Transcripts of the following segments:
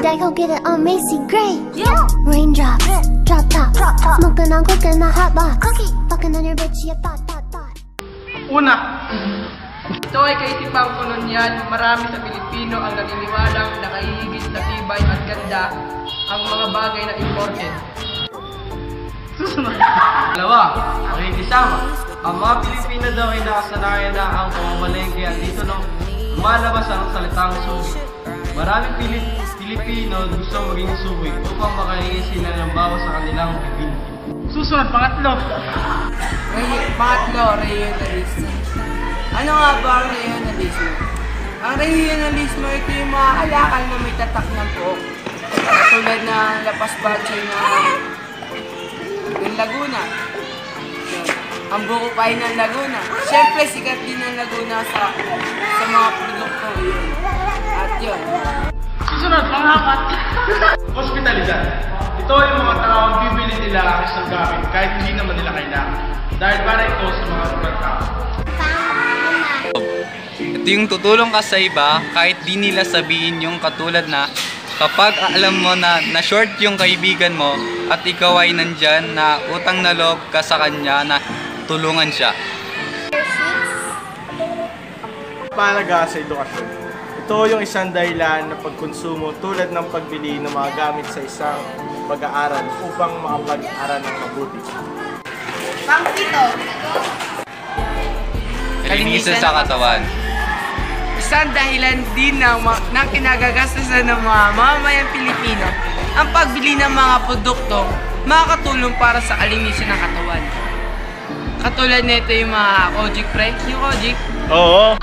day, he'll get it on Macy Gray. Raindrops, drop top, smoking on cooking the hot box, fucking on your bitch, you thought. Una, ito ay kaisipang kolonyal. Marami sa Pilipino ang naniniwalang nakahihigit sa tibay at ganda ang mga bagay na imported. Susunod. Dalawa, nakikisama. Ang mga Pilipino daw ay nakasanayan na ang pamamalengke at dito nung lumalabas ang salitang suwi. Maraming Pilipino gusto maging suwi upang makahingi sila ng bawas sa kanilang bibig. Susunod, pangatlo. Pangatlo, regionalismo. Ano nga ba ang regionalismo? Ang regionalismo, ito yung mga kalakal na may tatak ng buhok. Tulad ng Lapas Batchoy ng Laguna. Ang buko pie ng Laguna. Siyempre, sikat din ng Laguna sa mga produkto yun. At yun. Susunod, pangapat. Hospitalidad. Ito yung mga taong bibili nila ang isang gamit kahit hindi naman nila kailangan. Dahil para ito sa mga ibang tao. Ito yung tutulong ka sa iba kahit di nila sabihin yung katulad na kapag alam mo na short yung kaibigan mo at ikaw ay nandyan na utang na loob ka sa kanya na tulungan siya. Pahalaga sa edukasyon. Ito yung isang dahilan na pagkonsumo tulad ng pagbili ng mga gamit sa isang pag-aaral upang makapag-aral ng mabuti. Pang-pito. Kalinisan sa katawan. Isang dahilan din ng kinagagastusan ng mga mamamayang Pilipino ang pagbili ng mga produkto makakatulong para sa kalinisan ng katawan. Katulad nito yung mga Kojic pre, yung Kojic. Oo.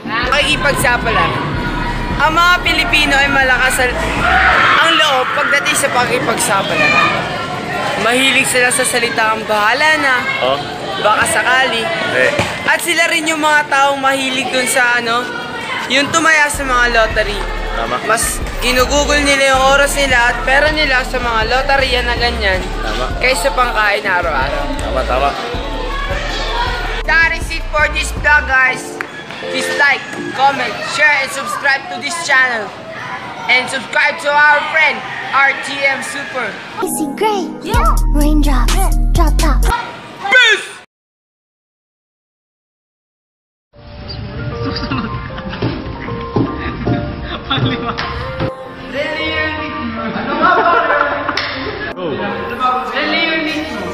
Pakikipagsapalan. Ang mga Pilipino ay malakas ang loob pagdating sa pakikipagsapalan. Mahilig sila sa salitang bahala na, baka sakali. At sila rin yung mga taong mahilig dun sa yung tumaya sa mga lottery. Tama. Mas ginugugol nila yung oras nila at pera nila sa mga loteriya na ganyan. Tama. Kaysa pangkain araw-araw. Tama. That is it for this vlog, guys. Please like, comment, share, and subscribe to this channel. And subscribe to our friend, RTM Super. Macy Gray, raindrops, drop top. Peace! Susunod. Panglima. Realismo. Ano nga ba? Realismo.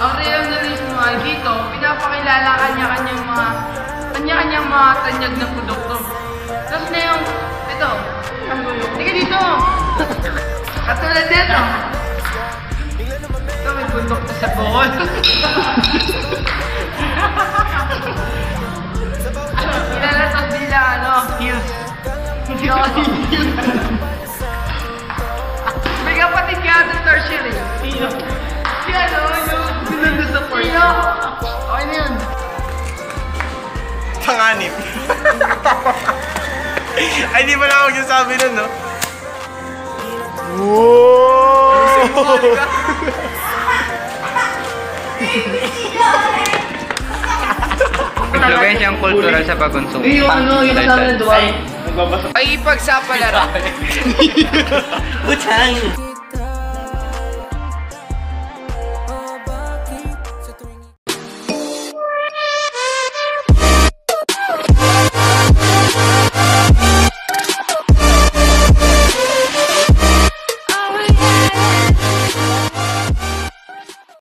Ang realismo ay dito, pinapakilala kanya-kanyang mga tanyag ng produkto. Tapos na yung, ito, tika dito. Katulad dito. Ito, may bundok na sa bukol. Ilalasag nila, heels. Hindi ako heels. May kapatid ka sa tertiary. Sino? Si yung binundod sa first. Sino? Okay na yun. Panganib. Ay, di ba na ako nagsasabi nun, no? Woooo! Impluwensyang kultural sa pagkonsumo. Yung nasabi ng duwa. Ay, pagsapalaran. Butang!